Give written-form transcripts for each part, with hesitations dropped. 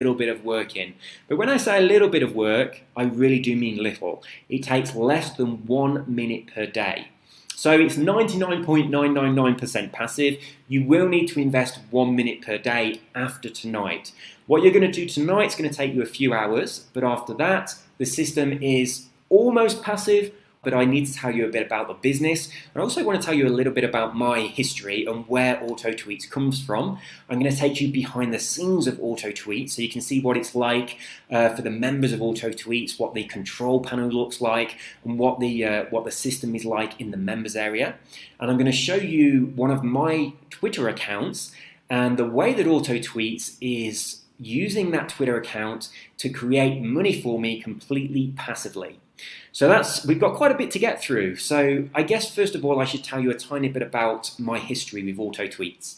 little bit of work in. But when I say a little bit of work, I really do mean little. It takes less than 1 minute per day. So it's 99.999% passive. You will need to invest 1 minute per day after tonight. What you're going to do tonight is going to take you a few hours, but after that, the system is almost passive, but I need to tell you a bit about the business. I also want to tell you a little bit about my history and where Auto Tweets comes from. I'm going to take you behind the scenes of Auto Tweets so you can see what it's like for the members of Auto Tweets, what the control panel looks like, and what the system is like in the members area. And I'm going to show you one of my Twitter accounts and the way that Auto Tweets is using that Twitter account to create money for me completely passively. So we've got quite a bit to get through. So I guess first of all I should tell you a tiny bit about my history with Auto Tweets.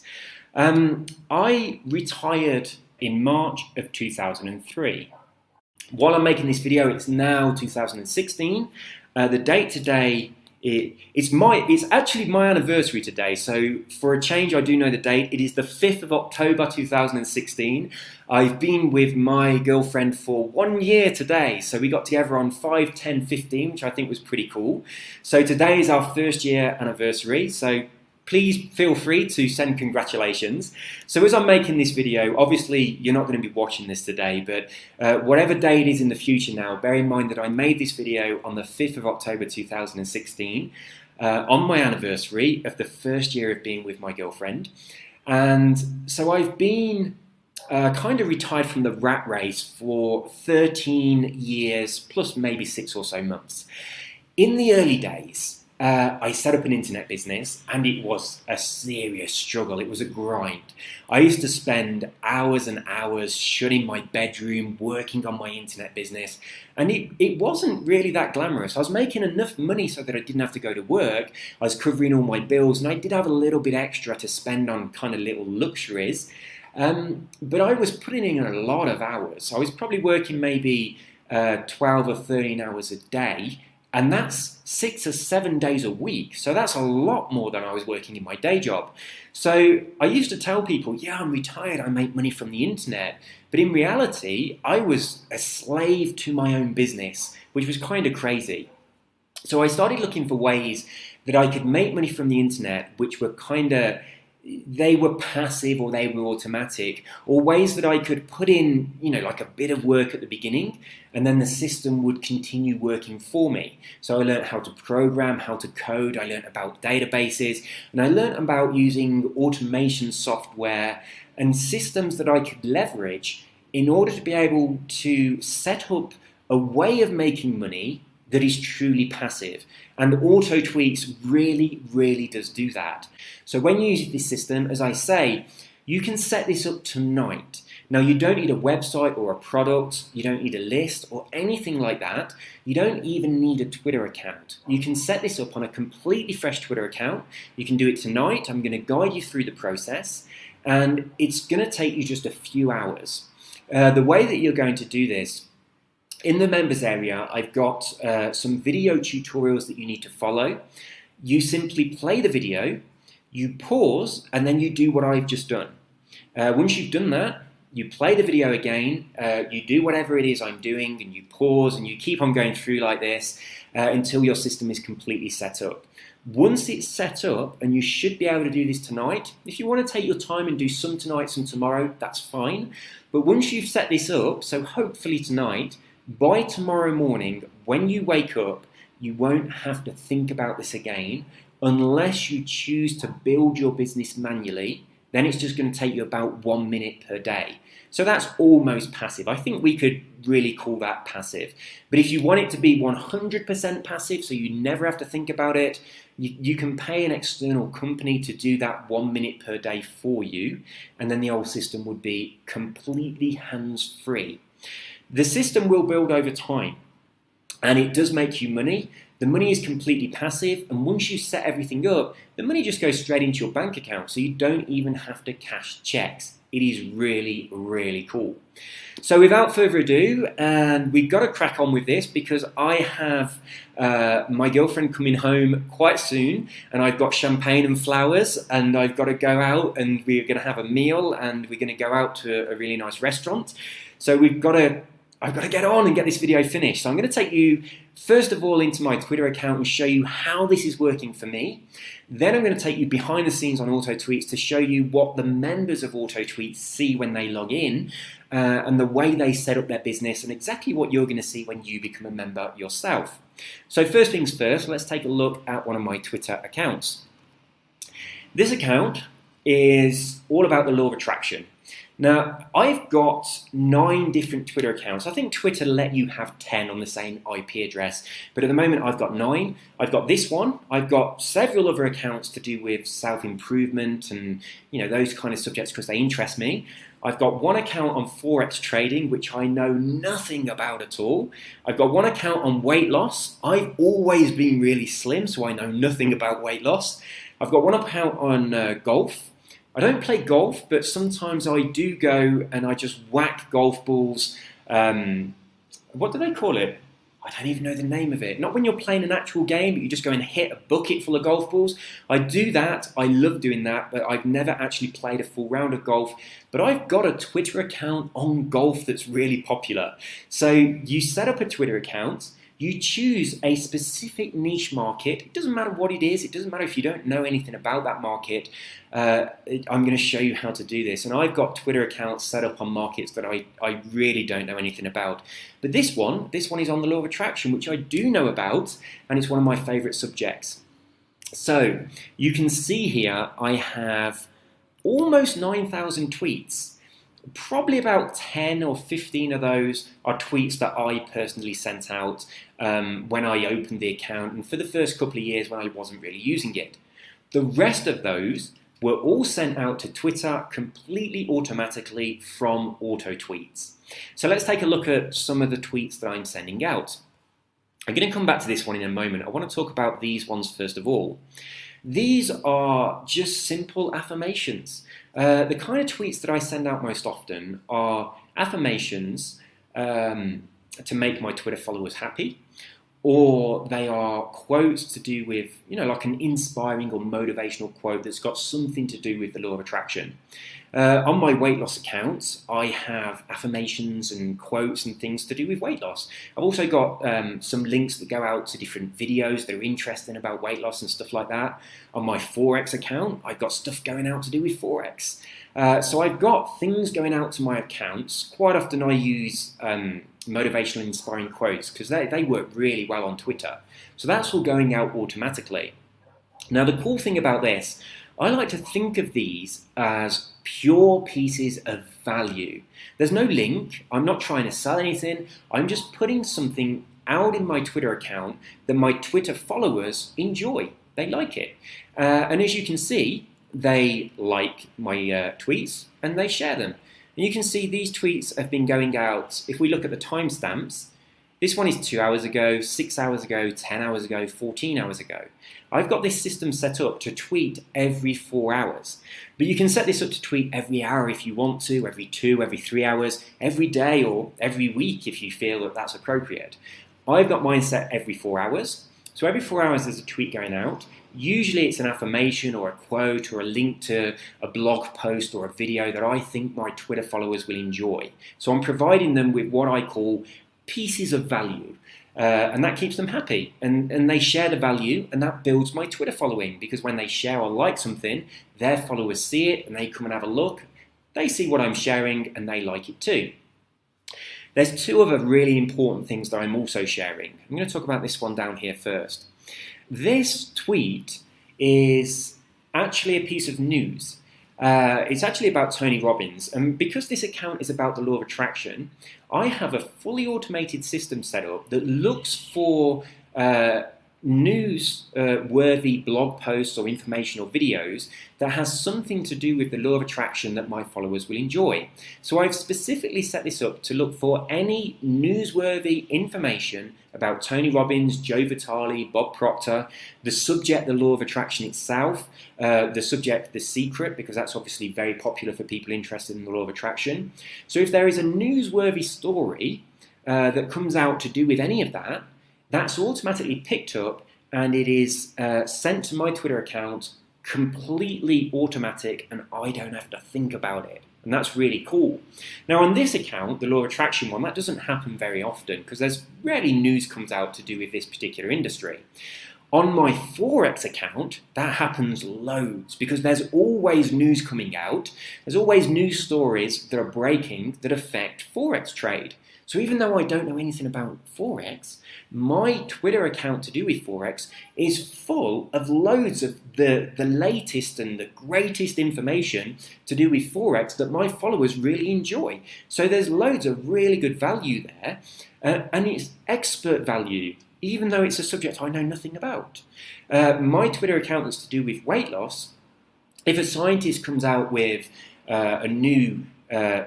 I retired in March of 2003. While I'm making this video, it's now 2016. The date today, it's actually my anniversary today, so for a change I do know the date. It is the 5th of October 2016. I've been with my girlfriend for 1 year today, so we got together on 5/10/15, which I think was pretty cool. So today is our first year anniversary, so please feel free to send congratulations. So as I'm making this video, obviously you're not going to be watching this today, but whatever day it is in the future now, bear in mind that I made this video on the 5th of October 2016, on my anniversary of the first year of being with my girlfriend. And so I've been kind of retired from the rat race for 13 years, plus maybe 6 or so months. In the early days, I set up an internet business and it was a serious struggle. It was a grind. I used to spend hours and hours shut in my bedroom working on my internet business, and it wasn't really that glamorous. I was making enough money so that I didn't have to go to work. I was covering all my bills and I did have a little bit extra to spend on kind of little luxuries, but I was putting in a lot of hours. I was probably working maybe 12 or 13 hours a day. And that's 6 or 7 days a week. So that's a lot more than I was working in my day job. So I used to tell people, yeah, I'm retired, I make money from the internet. But in reality, I was a slave to my own business, which was kind of crazy. So I started looking for ways that I could make money from the internet, which were they were passive or they were automatic, or ways that I could put in, like a bit of work at the beginning, and then the system would continue working for me. So I learned how to program, how to code, I learned about databases, and I learned about using automation software and systems that I could leverage in order to be able to set up a way of making money that is truly passive. And Auto Tweets really, really does do that. So when you use this system, as I say, you can set this up tonight. Now you don't need a website or a product, you don't need a list or anything like that. You don't even need a Twitter account. You can set this up on a completely fresh Twitter account. You can do it tonight. I'm going to guide you through the process, and it's going to take you just a few hours. The way that you're going to do this, in the members area, I've got some video tutorials that you need to follow. You simply play the video, you pause, and then you do what I've just done. Once you've done that, you play the video again, you do whatever it is I'm doing, and you pause, and you keep on going through like this until your system is completely set up. Once it's set up, and you should be able to do this tonight, if you want to take your time and do some tonight, some tomorrow, that's fine. But once you've set this up, so hopefully tonight, by tomorrow morning, when you wake up, you won't have to think about this again unless you choose to build your business manually. Then it's just going to take you about 1 minute per day. So that's almost passive. I think we could really call that passive. But if you want it to be 100% passive, so you never have to think about it, you can pay an external company to do that 1 minute per day for you, and then the whole system would be completely hands-free. The system will build over time, and it does make you money. The money is completely passive, and once you set everything up, the money just goes straight into your bank account, so you don't even have to cash checks. It is really, really cool. So without further ado, and we've got to crack on with this because I have my girlfriend coming home quite soon, and I've got champagne and flowers, and I've got to go out, and we're going to have a meal, and we're going to go out to a really nice restaurant. So I've got to get on and get this video finished. So I'm going to take you, first of all, into my Twitter account and show you how this is working for me. Then I'm going to take you behind the scenes on Auto Tweets to show you what the members of Auto Tweets see when they log in, and the way they set up their business, and exactly what you're going to see when you become a member yourself. So first things first, let's take a look at one of my Twitter accounts. This account is all about the law of attraction. Now, I've got 9 different Twitter accounts. I think Twitter let you have 10 on the same IP address, but at the moment I've got 9. I've got this one. I've got several other accounts to do with self-improvement and those kind of subjects because they interest me. I've got one account on Forex trading, which I know nothing about at all. I've got one account on weight loss. I've always been really slim, so I know nothing about weight loss. I've got one account on golf. I don't play golf, but sometimes I do go and I just whack golf balls. What do they call it? I don't even know the name of it. Not when you're playing an actual game, but you just go and hit a bucket full of golf balls. I do that. I love doing that, but I've never actually played a full round of golf. But I've got a Twitter account on golf that's really popular. So you set up a Twitter account. You choose a specific niche market. It doesn't matter what it is. It doesn't matter if you don't know anything about that market. I'm going to show you how to do this. And I've got Twitter accounts set up on markets that I really don't know anything about. But this one is on the law of attraction, which I do know about, and it's one of my favorite subjects. So you can see here I have almost 9,000 tweets. Probably about 10 or 15 of those are tweets that I personally sent out when I opened the account and for the first couple of years when I wasn't really using it. The rest of those were all sent out to Twitter completely automatically from Auto Tweets. So let's take a look at some of the tweets that I'm sending out. I'm going to come back to this one in a moment. I want to talk about these ones first of all. These are just simple affirmations. The kind of tweets that I send out most often are affirmations to make my Twitter followers happy, or they are quotes to do with, like an inspiring or motivational quote that's got something to do with the law of attraction. On my weight loss account, I have affirmations and quotes and things to do with weight loss. I've also got some links that go out to different videos that are interesting about weight loss and stuff like that. On my Forex account, I've got stuff going out to do with Forex. So I've got things going out to my accounts. Quite often I use motivational and inspiring quotes because they work really well on Twitter. So that's all going out automatically. Now the cool thing about this, I like to think of these as pure pieces of value. There's no link. I'm not trying to sell anything. I'm just putting something out in my Twitter account that my Twitter followers enjoy. They like it. And as you can see, they like my tweets and they share them. And you can see these tweets have been going out. If we look at the timestamps, this one is 2 hours ago, 6 hours ago, 10 hours ago, 14 hours ago. I've got this system set up to tweet every 4 hours. But you can set this up to tweet every hour if you want to, every 2, every 3 hours, every day or every week if you feel that that's appropriate. I've got mine set every 4 hours. So every 4 hours there's a tweet going out. Usually it's an affirmation or a quote or a link to a blog post or a video that I think my Twitter followers will enjoy. So I'm providing them with what I call pieces of value. And that keeps them happy. And they share the value, and that builds my Twitter following, because when they share or like something, their followers see it and they come and have a look. They see what I'm sharing and they like it too. There's 2 other really important things that I'm also sharing. I'm going to talk about this one down here first. This tweet is actually a piece of news. It's actually about Tony Robbins, and because this account is about the law of attraction, I have a fully automated system set up that looks for news-worthy blog posts or informational videos that has something to do with the law of attraction that my followers will enjoy. So I've specifically set this up to look for any newsworthy information about Tony Robbins, Joe Vitale, Bob Proctor, the subject, the law of attraction itself, the subject, the secret, because that's obviously very popular for people interested in the law of attraction. So if there is a newsworthy story that comes out to do with any of that, that's automatically picked up and it is sent to my Twitter account, completely automatic, and I don't have to think about it. And that's really cool. Now on this account, the law of attraction one, that doesn't happen very often because there's rarely news comes out to do with this particular industry. On my Forex account, that happens loads because there's always news coming out. There's always news stories that are breaking that affect Forex trade. So even though I don't know anything about Forex, my Twitter account to do with Forex is full of loads of the latest and the greatest information to do with Forex that my followers really enjoy. So there's loads of really good value there, and it's expert value, even though it's a subject I know nothing about. My Twitter account that's to do with weight loss. If a scientist comes out with a new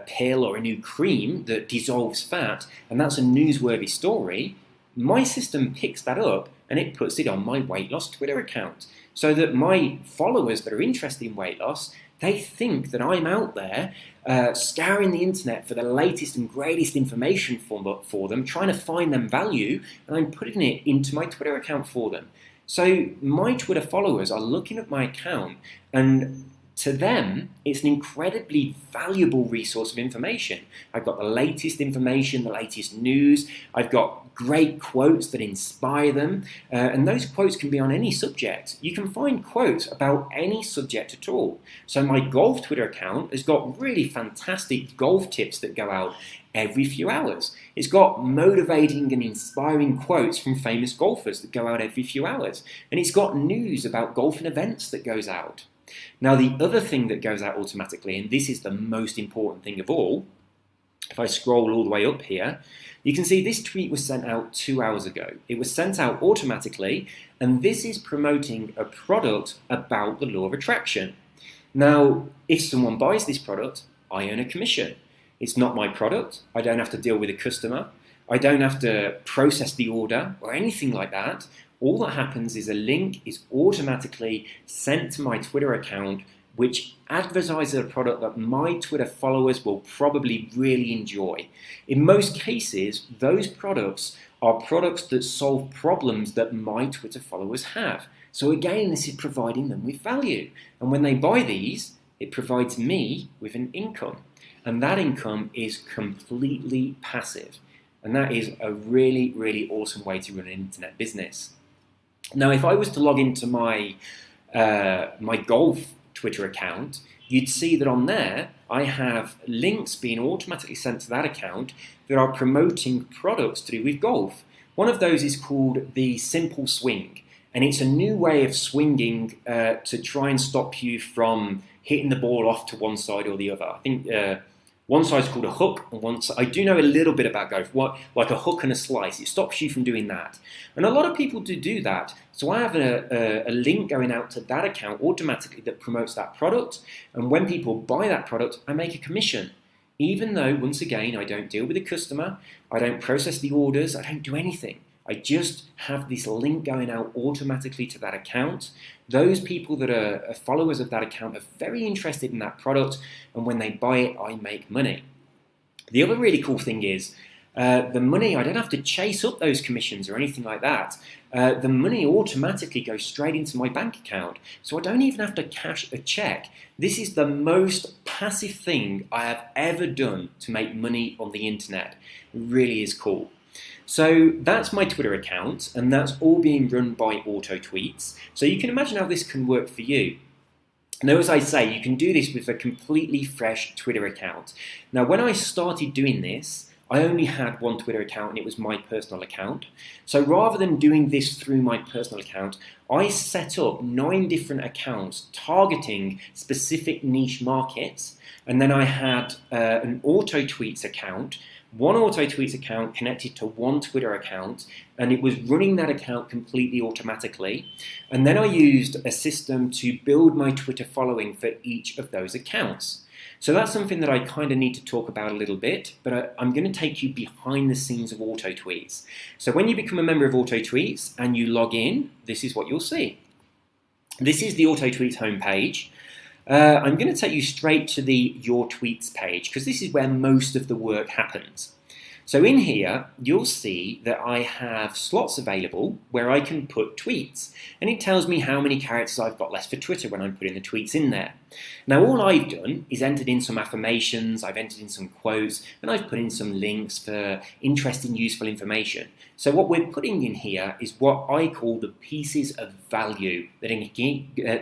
pill or a new cream that dissolves fat, and that's a newsworthy story, my system picks that up and it puts it on my weight loss Twitter account. So that my followers that are interested in weight loss, they think that I'm out there scouring the internet for the latest and greatest information for them, trying to find them value, and I'm putting it into my Twitter account for them. So my Twitter followers are looking at my account, and to them, it's an incredibly valuable resource of information. I've got the latest information, the latest news. I've got great quotes that inspire them. And those quotes can be on any subject. You can find quotes about any subject at all. So my golf Twitter account has got really fantastic golf tips that go out every few hours. It's got motivating and inspiring quotes from famous golfers that go out every few hours. And it's got news about golfing events that goes out. Now, the other thing that goes out automatically, and this is the most important thing of all, if I scroll all the way up here, you can see this tweet was sent out 2 hours ago. It was sent out automatically, and this is promoting a product about the law of attraction. Now, if someone buys this product, I earn a commission. It's not my product. I don't have to deal with a customer. I don't have to process the order or anything like that. All that happens is a link is automatically sent to my Twitter account, which advertises a product that my Twitter followers will probably really enjoy. In most cases, those products are products that solve problems that my Twitter followers have. So again, this is providing them with value. And when they buy these, it provides me with an income. And that income is completely passive. And that is a really, really awesome way to run an internet business. Now, if I was to log into my golf Twitter account, you'd see that on there, I have links being automatically sent to that account that are promoting products to do with golf. One of those is called the Simple Swing, and it's a new way of swinging to try and stop you from hitting the ball off to one side or the other. I think one side's called a hook, and I do know a little bit about golf, like a hook and a slice. It stops you from doing that. And a lot of people do that. So I have a link going out to that account automatically that promotes that product. And when people buy that product, I make a commission. Even though, once again, I don't deal with the customer, I don't process the orders, I don't do anything. I just have this link going out automatically to that account. Those people that are followers of that account are very interested in that product, and when they buy it, I make money. The other really cool thing is the money, I don't have to chase up those commissions or anything like that. The money automatically goes straight into my bank account, so I don't even have to cash a check. This is the most passive thing I have ever done to make money on the internet. It really is cool. So that's my Twitter account, and that's all being run by auto tweets. So you can imagine how this can work for you. Now, as I say, you can do this with a completely fresh Twitter account. Now, when I started doing this, I only had one Twitter account, and it was my personal account. So rather than doing this through my personal account, I set up 9 different accounts targeting specific niche markets. And then I had an auto tweets account, one auto tweets account connected to one Twitter account, and it was running that account completely automatically. And then I used a system to build my Twitter following for each of those accounts. So that's something that I kind of need to talk about a little bit, but I'm going to take you behind the scenes of auto tweets. So when you become a member of auto tweets and you log in, this is what you'll see. This is the auto tweets homepage. I'm going to take you straight to the Your Tweets page because this is where most of the work happens. So in here, you'll see that I have slots available where I can put tweets, and it tells me how many characters I've got left for Twitter when I'm putting the tweets in there. Now all I've done is entered in some affirmations, I've entered in some quotes, and I've put in some links for interesting, useful information. So what we're putting in here is what I call the pieces of value that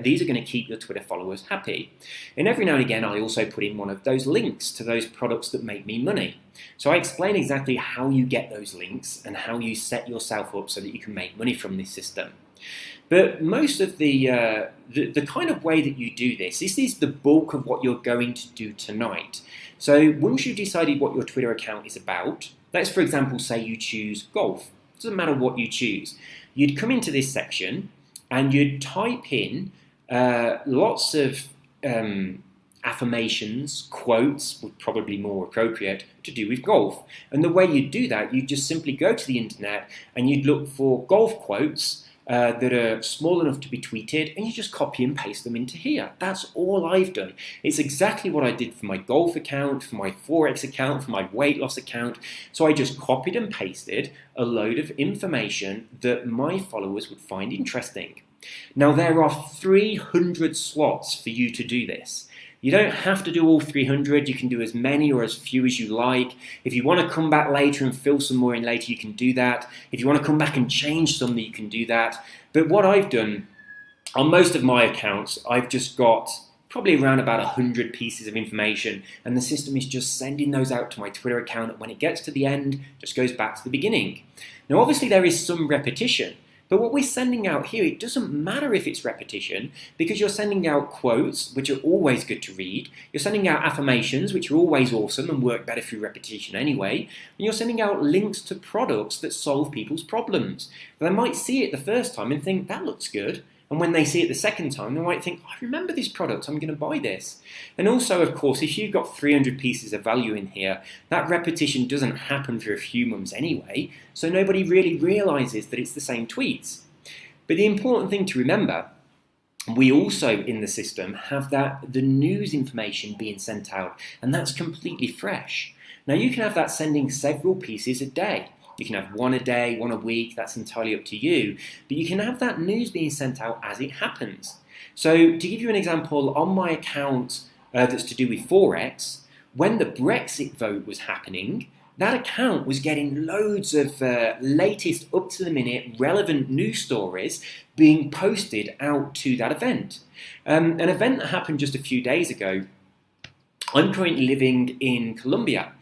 these are going to keep your Twitter followers happy. And every now and again I also put in one of those links to those products that make me money. So I explain exactly how you get those links and how you set yourself up so that you can make money from this system. But most of the kind of way that you do this is the bulk of what you're going to do tonight. So once you've decided what your Twitter account is about, let's for example say you choose golf. It doesn't matter what you choose. You'd come into this section and you'd type in lots of affirmations, quotes, would probably be more appropriate, to do with golf. And the way you do that, you just simply go to the internet and you'd look for golf quotes that are small enough to be tweeted, and you just copy and paste them into here. That's all I've done. It's exactly what I did for my golf account, for my Forex account, for my weight loss account. So I just copied and pasted a load of information that my followers would find interesting. Now there are 300 slots for you to do this. You don't have to do all 300, you can do as many or as few as you like. If you want to come back later and fill some more in later, you can do that. If you want to come back and change some, you can do that. But what I've done, on most of my accounts, I've just got probably around about 100 pieces of information, and the system is just sending those out to my Twitter account, and when it gets to the end, it just goes back to the beginning. Now obviously there is some repetition, but what we're sending out here, it doesn't matter if it's repetition, because you're sending out quotes, which are always good to read. You're sending out affirmations, which are always awesome and work better through repetition anyway. And you're sending out links to products that solve people's problems. They might see it the first time and think, that looks good. And when they see it the second time, they might think, I remember this product, I'm going to buy this. And also, of course, if you've got 300 pieces of value in here, that repetition doesn't happen for a few months anyway, so nobody really realizes that it's the same tweets. But the important thing to remember, we also in the system have the news information being sent out, and that's completely fresh. Now you can have that sending several pieces a day. You can have one a day, one a week, that's entirely up to you. But you can have that news being sent out as it happens. So to give you an example, on my account that's to do with Forex, when the Brexit vote was happening, that account was getting loads of latest, up-to-the-minute, relevant news stories being posted out to that event. An event that happened just a few days ago. I'm currently living in Colombia.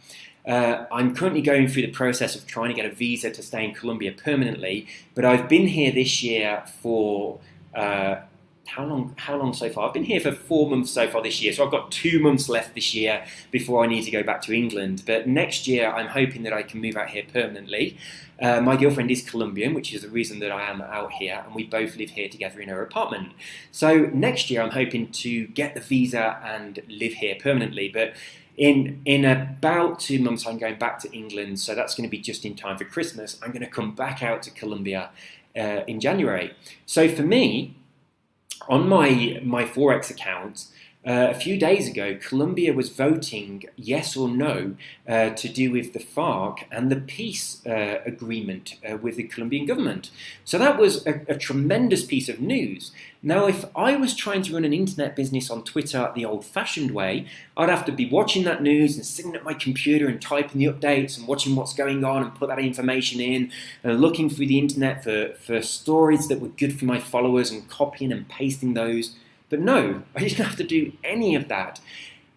I'm currently going through the process of trying to get a visa to stay in Colombia permanently, but I've been here this year for how long so far? I've been here for 4 months so far this year, so I've got 2 months left this year before I need to go back to England. But next year I'm hoping that I can move out here permanently. My girlfriend is Colombian, which is the reason that I am out here, and we both live here together in her apartment. So next year I'm hoping to get the visa and live here permanently, but in about 2 months I'm going back to England, so that's going to be just in time for Christmas. I'm going to come back out to Colombia in January. So for me, on my Forex account, a few days ago, Colombia was voting yes or no to do with the FARC and the peace agreement with the Colombian government. So that was a tremendous piece of news. Now, if I was trying to run an internet business on Twitter the old-fashioned way, I'd have to be watching that news and sitting at my computer and typing the updates and watching what's going on and put that information in and looking through the internet for stories that were good for my followers and copying and pasting those. But no, I didn't have to do any of that.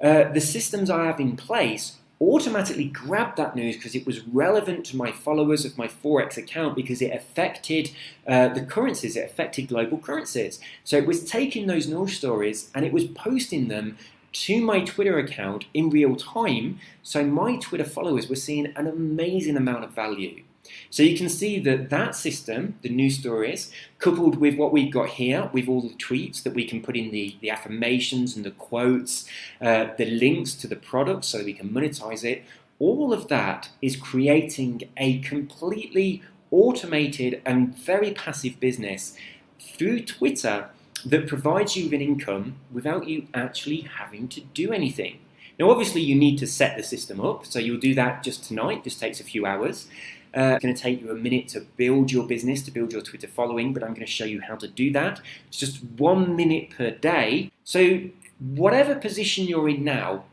The systems I have in place automatically grabbed that news because it was relevant to my followers of my Forex account, because it affected the currencies, it affected global currencies. So it was taking those news stories and it was posting them to my Twitter account in real time, so my Twitter followers were seeing an amazing amount of value. So you can see that system, the news stories, coupled with what we've got here, with all the tweets that we can put in the affirmations and the quotes, the links to the products so that we can monetize it, all of that is creating a completely automated and very passive business through Twitter that provides you with an income without you actually having to do anything. Now, obviously, you need to set the system up, so you'll do that just tonight. Just takes a few hours. It's going to take you a minute to build your business, to build your Twitter following, but I'm going to show you how to do that. It's just 1 minute per day. So whatever position you're in now,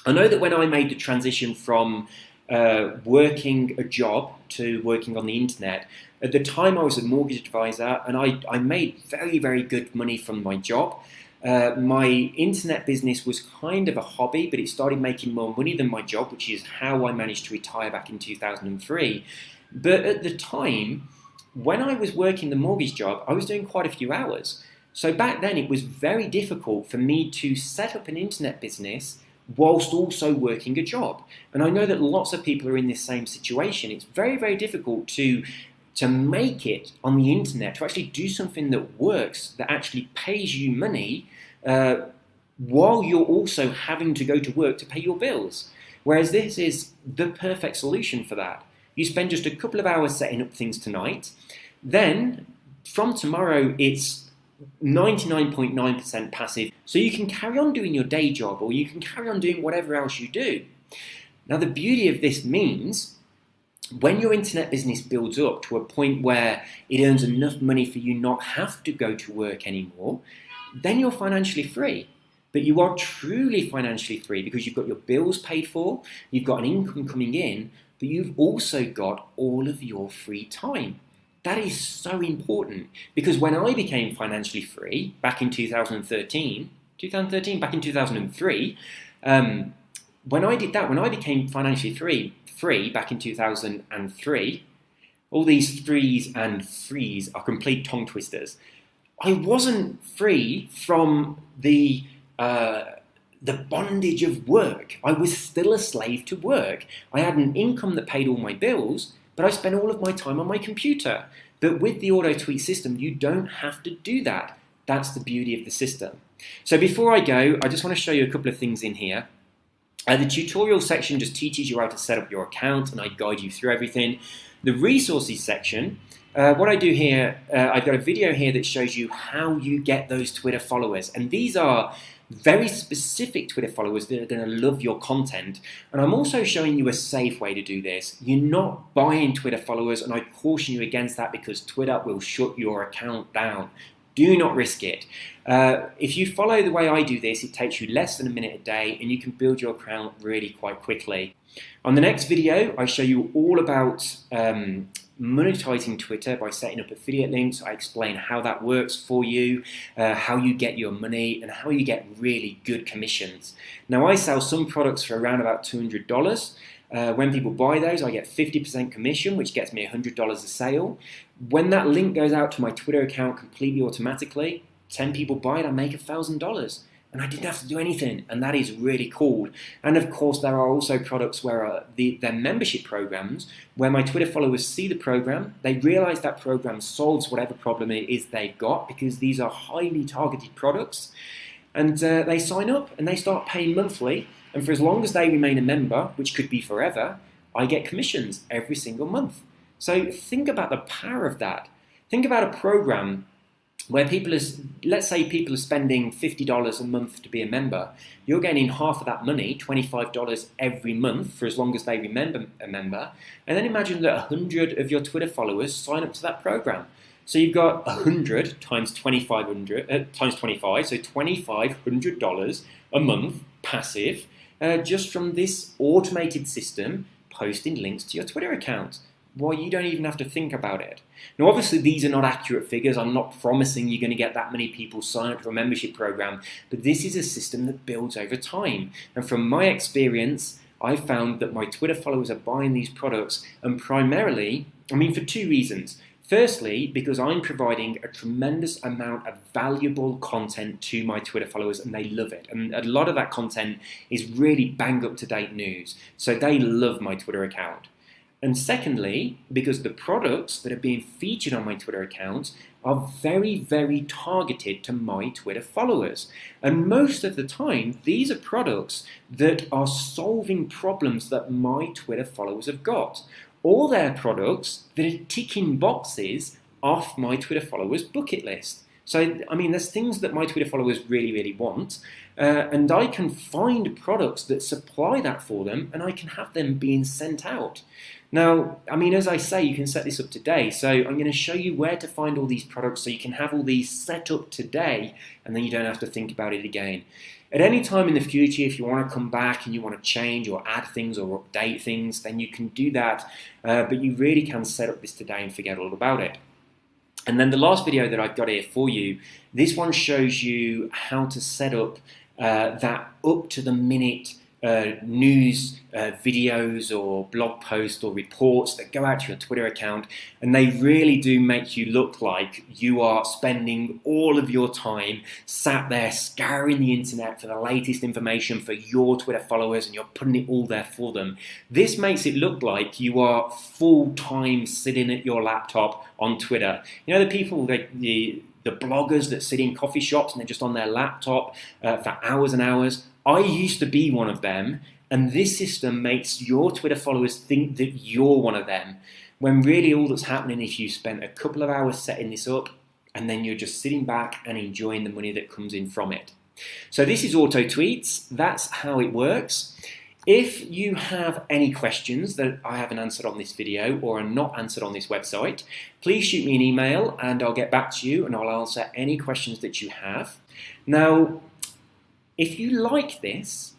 I know that when I made the transition from working a job to working on the internet, at the time I was a mortgage advisor and I made very, very good money from my job. My internet business was kind of a hobby, but it started making more money than my job, which is how I managed to retire back in 2003. But at the time, when I was working the mortgage job, I was doing quite a few hours. So back then it was very difficult for me to set up an internet business whilst also working a job. And I know that lots of people are in this same situation. It's very, very difficult to make it on the internet, to actually do something that works, that actually pays you money, while you're also having to go to work to pay your bills. Whereas this is the perfect solution for that. You spend just a couple of hours setting up things tonight, then from tomorrow it's 99.9% passive, so you can carry on doing your day job or you can carry on doing whatever else you do. Now the beauty of this means when your internet business builds up to a point where it earns enough money for you not have to go to work anymore, then you're financially free. But you are truly financially free because you've got your bills paid for, you've got an income coming in, but you've also got all of your free time. That is so important because when I became financially free back in 2003, when I did that, when I became financially free back in 2003, all these threes and threes are complete tongue twisters. I wasn't free from the bondage of work. I was still a slave to work. I had an income that paid all my bills, but I spent all of my time on my computer. But with the auto tweet system, you don't have to do that. That's the beauty of the system. So before I go, I just want to show you a couple of things in here. The tutorial section just teaches you how to set up your account and I guide you through everything. The resources section, what I do here, I've got a video here that shows you how you get those Twitter followers. And these are very specific Twitter followers that are going to love your content. And I'm also showing you a safe way to do this. You're not buying Twitter followers, and I caution you against that because Twitter will shut your account down. Do not risk it. If you follow the way I do this, it takes you less than a minute a day and you can build your account really quite quickly. On the next video, I show you all about monetizing Twitter by setting up affiliate links. I explain how that works for you, how you get your money, and how you get really good commissions. Now, I sell some products for around about $200. When people buy those, I get 50% commission, which gets me $100 a sale. When that link goes out to my Twitter account completely automatically, 10 people buy it, I make $1,000. And I didn't have to do anything, and that is really cool. And of course, there are also products where they're membership programs, where my Twitter followers see the program, they realize that program solves whatever problem it is they've got, because these are highly targeted products, and they sign up and they start paying monthly. And for as long as they remain a member, which could be forever, I get commissions every single month. So think about the power of that. Think about a program where let's say people are spending $50 a month to be a member. You're getting half of that money, $25 every month, for as long as they remain a member. And then imagine that 100 of your Twitter followers sign up to that program. So you've got 100 times 2,500 times 25, so $2,500 a month passive, just from this automated system posting links to your Twitter account. Well, you don't even have to think about it. Now, obviously, these are not accurate figures. I'm not promising you're going to get that many people sign up for a membership program, but this is a system that builds over time. And from my experience, I found that my Twitter followers are buying these products, and primarily, for two reasons. Firstly, because I'm providing a tremendous amount of valuable content to my Twitter followers and they love it. And a lot of that content is really bang up to date news. So they love my Twitter account. And secondly, because the products that are being featured on my Twitter account are very, very targeted to my Twitter followers. And most of the time, these are products that are solving problems that my Twitter followers have got. All their products that are ticking boxes off my Twitter followers' bucket list. So, I mean, there's things that my Twitter followers really, really want, and I can find products that supply that for them, and I can have them being sent out. Now, I mean, as I say, you can set this up today. So I'm going to show you where to find all these products so you can have all these set up today, and then you don't have to think about it again. At any time in the future, if you want to come back and you want to change or add things or update things, then you can do that, but you really can set up this today and forget all about it. And then the last video that I've got here for you, this one shows you how to set up that up-to-the-minute news videos or blog posts or reports that go out to your Twitter account, and they really do make you look like you are spending all of your time sat there scouring the internet for the latest information for your Twitter followers, and you're putting it all there for them. This makes it look like you are full-time sitting at your laptop on Twitter. You know, the people that the bloggers that sit in coffee shops and they're just on their laptop for hours and hours. I used to be one of them, and this system makes your Twitter followers think that you're one of them, when really all that's happening is you spent a couple of hours setting this up, and then you're just sitting back and enjoying the money that comes in from it. So this is Auto Tweets. That's how it works. If you have any questions that I haven't answered on this video or are not answered on this website, please shoot me an email and I'll get back to you and I'll answer any questions that you have. Now, if you like this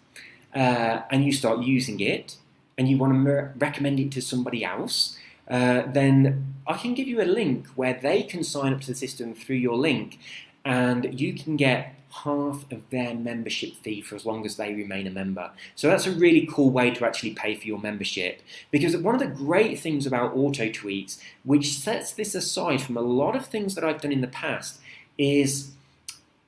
and you start using it and you want to recommend it to somebody else, then I can give you a link where they can sign up to the system through your link, and you can get half of their membership fee for as long as they remain a member. So that's a really cool way to actually pay for your membership, because one of the great things about Auto Tweets, which sets this aside from a lot of things that I've done in the past, is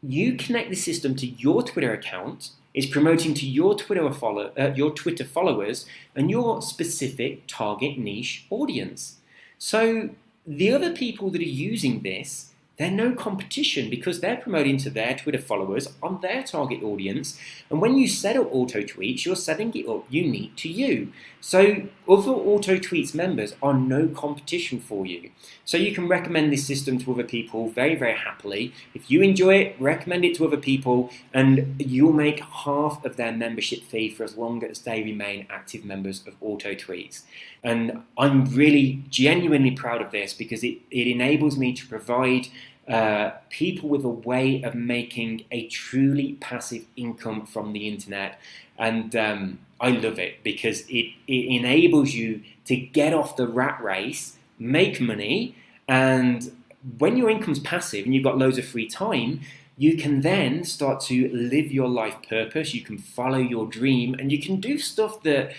you connect the system to your Twitter account. It's promoting to your Twitter followers and your specific target niche audience. So the other people that are using this, they're no competition, because they're promoting to their Twitter followers on their target audience. And when you set up Auto Tweets, you're setting it up unique to you. So other Auto Tweets members are no competition for you. So you can recommend this system to other people very, very happily. If you enjoy it, recommend it to other people, and you'll make half of their membership fee for as long as they remain active members of Auto Tweets. And I'm really genuinely proud of this, because it enables me to provide people with a way of making a truly passive income from the internet. And I love it, because it enables you to get off the rat race, make money, and when your income's passive and you've got loads of free time, you can then start to live your life purpose, you can follow your dream, and you can do stuff that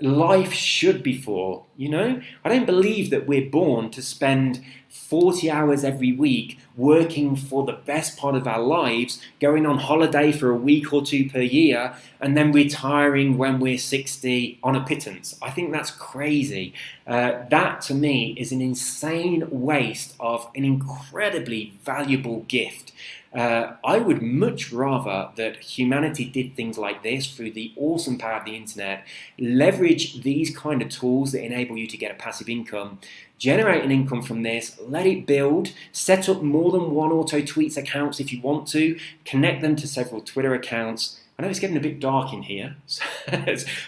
life should be for, you know? I don't believe that we're born to spend 40 hours every week working for the best part of our lives, going on holiday for a week or two per year, and then retiring when we're 60 on a pittance. I think that's crazy. That, to me, is an insane waste of an incredibly valuable gift. I would much rather that humanity did things like this through the awesome power of the internet, leverage these kind of tools that enable you to get a passive income, generate an income from this, let it build, set up more than one Auto Tweets accounts if you want to, connect them to several Twitter accounts. I know it's getting a bit dark in here.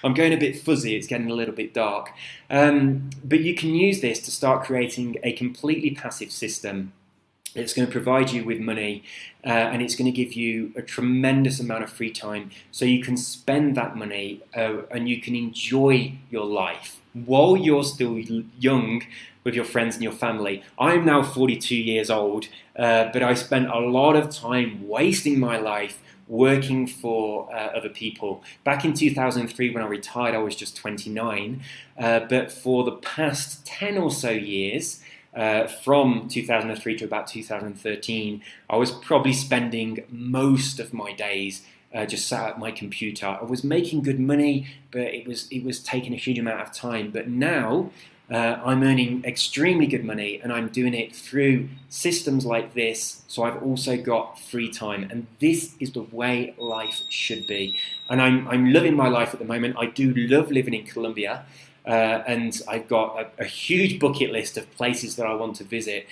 I'm going a bit fuzzy, it's getting a little bit dark. But you can use this to start creating a completely passive system. It's going to provide you with money, and it's going to give you a tremendous amount of free time, so you can spend that money and you can enjoy your life while you're still young with your friends and your family. I'm now 42 years old, but I spent a lot of time wasting my life working for other people. Back in 2003, when I retired, I was just 29, but for the past 10 or so years, from 2003 to about 2013, I was probably spending most of my days just sat at my computer. I was making good money, but it was taking a huge amount of time. But now I'm earning extremely good money, and I'm doing it through systems like this. So I've also got free time, and this is the way life should be. And I'm loving my life at the moment. I do love living in Colombia. and I've got a huge bucket list of places that I want to visit.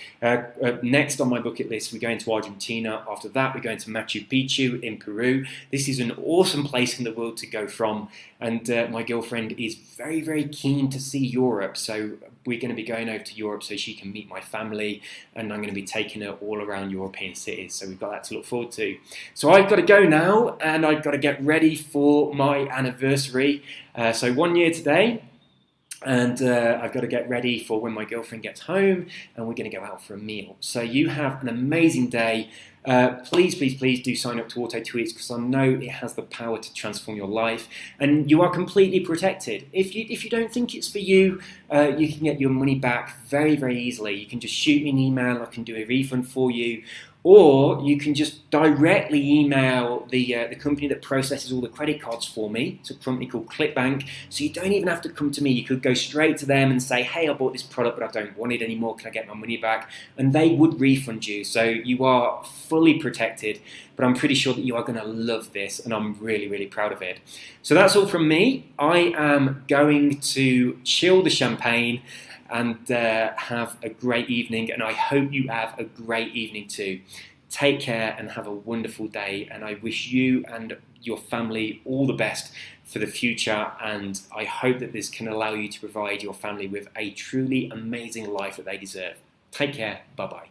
Next on my bucket list, we're going to Argentina. After that, we're going to Machu Picchu in Peru. This is an awesome place in the world to go from, and my girlfriend is very, very keen to see Europe, so we're going to be going over to Europe so she can meet my family, and I'm going to be taking her all around European cities, so we've got that to look forward to. So I've got to go now, and I've got to get ready for my anniversary. So 1 year today, and I've got to get ready for when my girlfriend gets home, and we're going to go out for a meal. So you have an amazing day. Please, please, please do sign up to Auto Tweets, because I know it has the power to transform your life, and you are completely protected. If you don't think it's for you, you can get your money back very, very easily. You can just shoot me an email. I can do a refund for you. Or you can just directly email the company that processes all the credit cards for me. It's a company called ClickBank. So you don't even have to come to me. You could go straight to them and say, hey, I bought this product, but I don't want it anymore. Can I get my money back? And they would refund you. So you are fully protected. But I'm pretty sure that you are going to love this, and I'm really, really proud of it. So that's all from me. I am going to chill the champagne and have a great evening, and I hope you have a great evening too. Take care and have a wonderful day, and I wish you and your family all the best for the future, and I hope that this can allow you to provide your family with a truly amazing life that they deserve. Take care. Bye-bye.